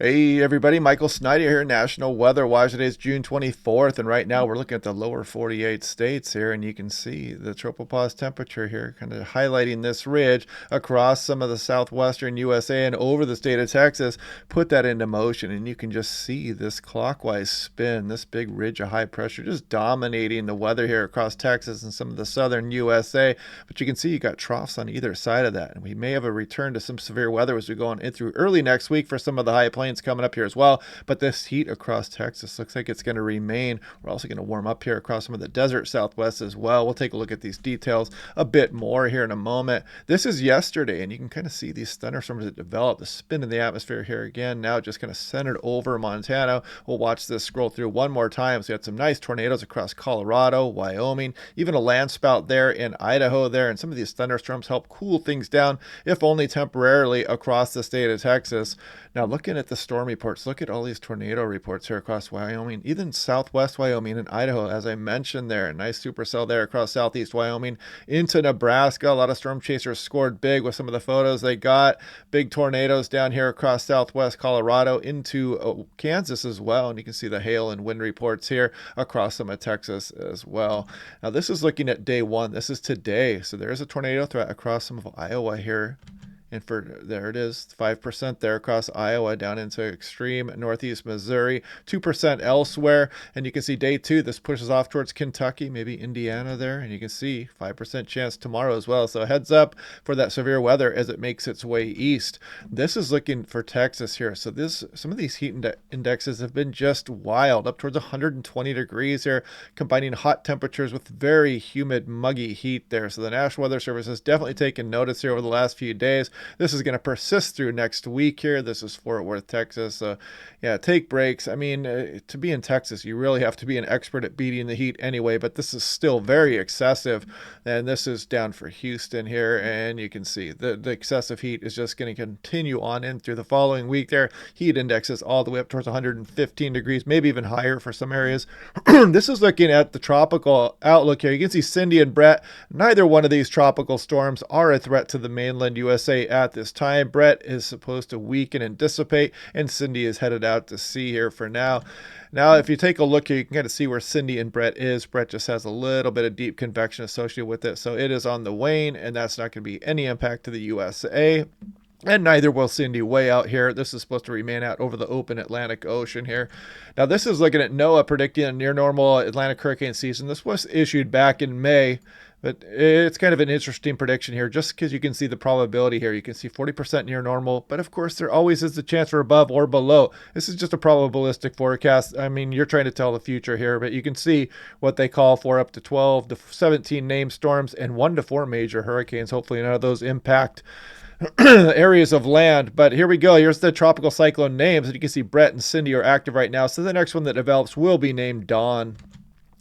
Hey everybody, Michael Snyder here, National Weather Watch. Today is June 24th, and right now we're looking at the lower 48 states here, and you can see the tropopause temperature here, kind of highlighting this ridge across some of the southwestern USA and over the state of Texas. Put that into motion, and you can just see this clockwise spin, this big ridge of high pressure just dominating the weather here across Texas and some of the southern USA. But you can see you got troughs on either side of that, and we may have a return to some severe weather as we go on in through early next week for some of the high plains coming up here as well. But this heat across Texas looks like it's going to remain. We're also going to warm up here across some of the desert southwest as well. We'll take a look at these details a bit more here in a moment. This is yesterday, and you can kind of see these thunderstorms that develop, the spin in the atmosphere here again, now just kind of centered over Montana. We'll watch this scroll through one more time. So we had some nice tornadoes across Colorado, Wyoming, even a land spout there in Idaho there, and some of these thunderstorms help cool things down, if only temporarily, across the state of Texas. Now, looking at the storm reports, look at all these tornado reports here across Wyoming, even southwest Wyoming and Idaho, as I mentioned there. A nice supercell there across southeast Wyoming into Nebraska. A lot of storm chasers scored big with some of the photos they got. Big tornadoes down here across southwest Colorado into Kansas as well. And you can see the hail and wind reports here across some of Texas as well. Now, this is looking at day one. This is today. So there is a tornado threat across some of Iowa here. And for there it is, 5% there across Iowa down into extreme northeast Missouri, 2% elsewhere. And you can see day two, this pushes off towards Kentucky, maybe Indiana there. And you can see 5% chance tomorrow as well. So heads up for that severe weather as it makes its way east. This is looking for Texas here. So some of these heat indexes have been just wild, up towards 120 degrees here, combining hot temperatures with very humid, muggy heat there. So the National Weather Service has definitely taken notice here over the last few days. This is going to persist through next week here. This is Fort Worth, Texas. So, yeah, take breaks. I mean, to be in Texas, you really have to be an expert at beating the heat anyway, but this is still very excessive. And this is down for Houston here. And you can see the excessive heat is just going to continue on in through the following week there. Heat indexes all the way up towards 115 degrees, maybe even higher for some areas. This is looking at the tropical outlook here. You can see Cindy and Brett. Neither one of these tropical storms are a threat to the mainland USA at this time. Brett is supposed to weaken and dissipate, and Cindy is headed out to sea here for now. Now, if you take a look here, you can kind of see where Cindy and Brett is. Brett just has a little bit of deep convection associated with it, so it is on the wane, and that's not going to be any impact to the USA. And neither will Cindy way out here. This is supposed to remain out over the open Atlantic Ocean here. Now, this is looking at NOAA predicting a near normal Atlantic hurricane season. This was issued back in May, but it's kind of an interesting prediction here just because you can see the probability here. You can see 40% near normal, but of course there always is a chance for above or below. This is just a probabilistic forecast. I mean, you're trying to tell the future here, but you can see what they call for up to 12 to 17 named storms and 1 to 4 major hurricanes. Hopefully none of those impact areas of land. But here we go. Here's the tropical cyclone names. And you can see Brett and Cindy are active right now. So the next one that develops will be named Dawn.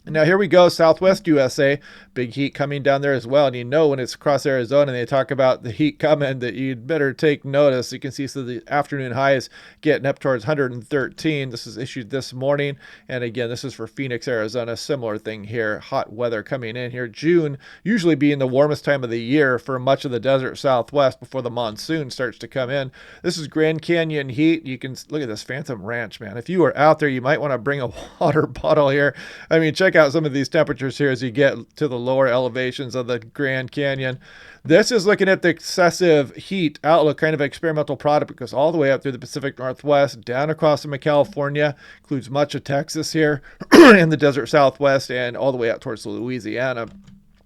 Now here we go, southwest USA, big heat coming down there as well. And you know when it's across Arizona and they talk about the heat coming that you'd better take notice. You can see so the afternoon highs getting up towards 113. This is issued this morning. And again, this is for Phoenix, Arizona. Similar thing here, hot weather coming in here. June usually being the warmest time of the year for much of the desert southwest before the monsoon starts to come in. This is Grand Canyon heat. You can look at this Phantom Ranch, man. If you are out there, you might want to bring a water bottle here. I mean, check out some of these temperatures here as you get to the lower elevations of the Grand Canyon. This is looking at the excessive heat outlook, kind of experimental product, because all the way up through the Pacific Northwest, down across some of California, includes much of Texas here, and the desert Southwest, and all the way out towards Louisiana.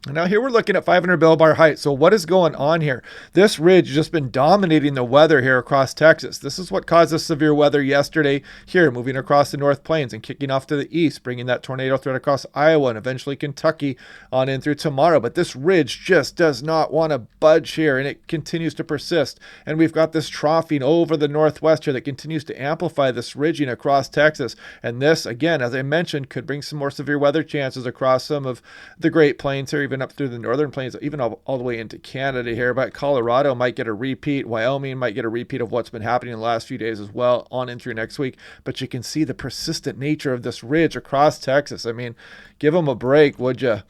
Now here we're looking at 500 millibar height. So what is going on here? This ridge has just been dominating the weather here across Texas. This is what caused us severe weather yesterday here, moving across the North Plains and kicking off to the east, bringing that tornado threat across Iowa and eventually Kentucky on in through tomorrow. But this ridge just does not want to budge here, and it continues to persist. And we've got this troughing over the northwest here that continues to amplify this ridging across Texas. And this, again, as I mentioned, could bring some more severe weather chances across some of the Great Plains here, even up through the northern plains, even all the way into Canada here. But Colorado might get a repeat. Wyoming might get a repeat of what's been happening in the last few days as well, on in through next week. But you can see the persistent nature of this ridge across Texas. I mean, give them a break, would you?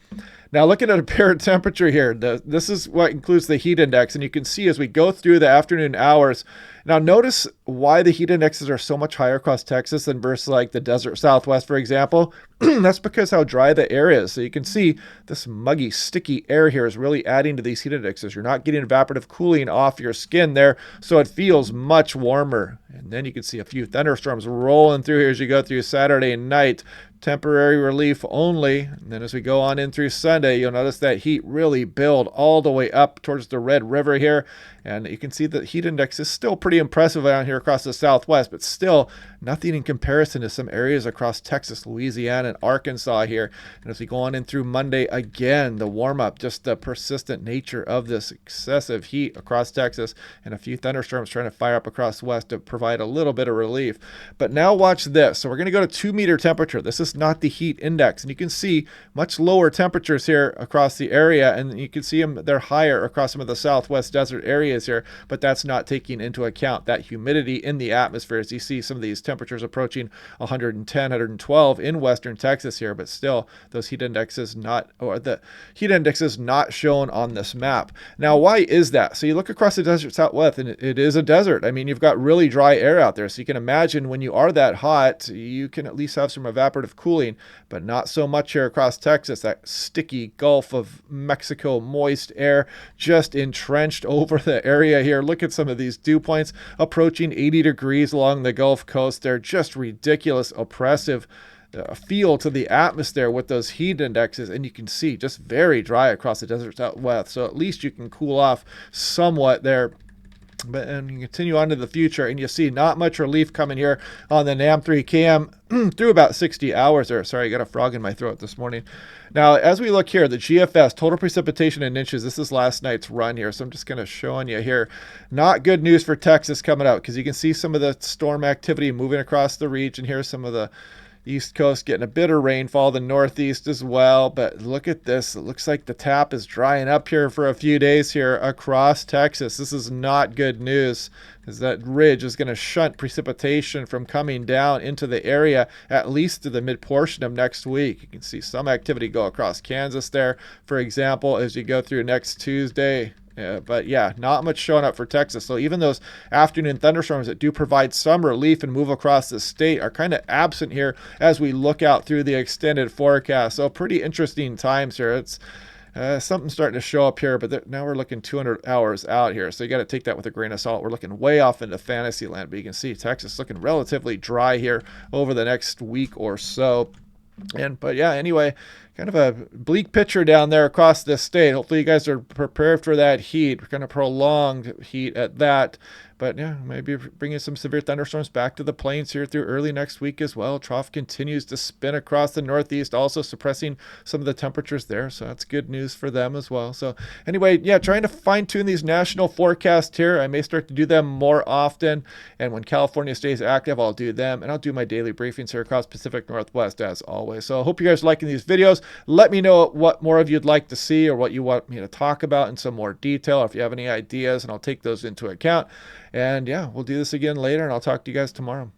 Now looking at apparent temperature here, this is what includes the heat index. And you can see as we go through the afternoon hours, now notice why the heat indexes are so much higher across Texas than versus like the desert Southwest, for example. That's because how dry the air is. So you can see this muggy, sticky air here is really adding to these heat indexes. You're not getting evaporative cooling off your skin there, so it feels much warmer. And then you can see a few thunderstorms rolling through here as you go through Saturday night. Temporary relief only. And then as we go on in through Sunday, you'll notice that heat really build all the way up towards the Red River here. And you can see the heat index is still pretty impressive out here across the Southwest, but still nothing in comparison to some areas across Texas, Louisiana, and Arkansas here. And as we go on in through Monday, again, the warm up, just the persistent nature of this excessive heat across Texas, and a few thunderstorms trying to fire up across west to provide a little bit of relief. But now watch this. So we're going to go to 2-meter temperature. This is not the heat index. And you can see much lower temperatures here across the area. And you can see them, they're higher across some of the Southwest desert areas here, but that's not taking into account that humidity in the atmosphere. As you see some of these temperatures approaching 110, 112 in western Texas here, but still those heat indexes not, or the heat index is not shown on this map. Now, why is that? So you look across the desert Southwest, and it is a desert. I mean, you've got really dry air out there. So you can imagine when you are that hot, you can at least have some evaporative cooling, but not so much here across Texas. That sticky Gulf of Mexico moist air just entrenched over the area here. Look at some of these dew points approaching 80 degrees along the Gulf Coast. They're just ridiculous, oppressive feel to the atmosphere with those heat indexes, and you can see just very dry across the desert Southwest. So at least you can cool off somewhat there. But and you continue on to the future, and you see not much relief coming here on the NAM3 cam through about 60 hours there. Sorry, I got a frog in my throat this morning. Now, as we look here, the GFS, total precipitation in inches, this is last night's run here. So I'm just going to show you here. Not good news for Texas coming out, because you can see some of the storm activity moving across the region here. Some of the East Coast getting a bit of rainfall, the Northeast as well. But look at this. It looks like the tap is drying up here for a few days here across Texas. This is not good news, because that ridge is going to shunt precipitation from coming down into the area at least to the mid portion of next week. You can see some activity go across Kansas there, for example, as you go through next Tuesday. But yeah, not much showing up for Texas. So even those afternoon thunderstorms that do provide some relief and move across the state are kind of absent here as we look out through the extended forecast. So pretty interesting times here. It's something starting to show up here, but now we're looking 200 hours out here. So you got to take that with a grain of salt. We're looking way off into fantasy land, but you can see Texas looking relatively dry here over the next week or so. But yeah, anyway, kind of a bleak picture down there across the state. Hopefully you guys are prepared for that heat, kind of prolonged heat at that. But yeah, maybe bringing some severe thunderstorms back to the plains here through early next week as well. Trough continues to spin across the Northeast, also suppressing some of the temperatures there. So that's good news for them as well. So anyway, yeah, trying to fine tune these national forecasts here. I may start to do them more often. And when California stays active, I'll do them. And I'll do my daily briefings here across Pacific Northwest as always. So I hope you guys are liking these videos. Let me know what more of you'd like to see, or what you want me to talk about in some more detail, or if you have any ideas, and I'll take those into account. And yeah, we'll do this again later, and I'll talk to you guys tomorrow.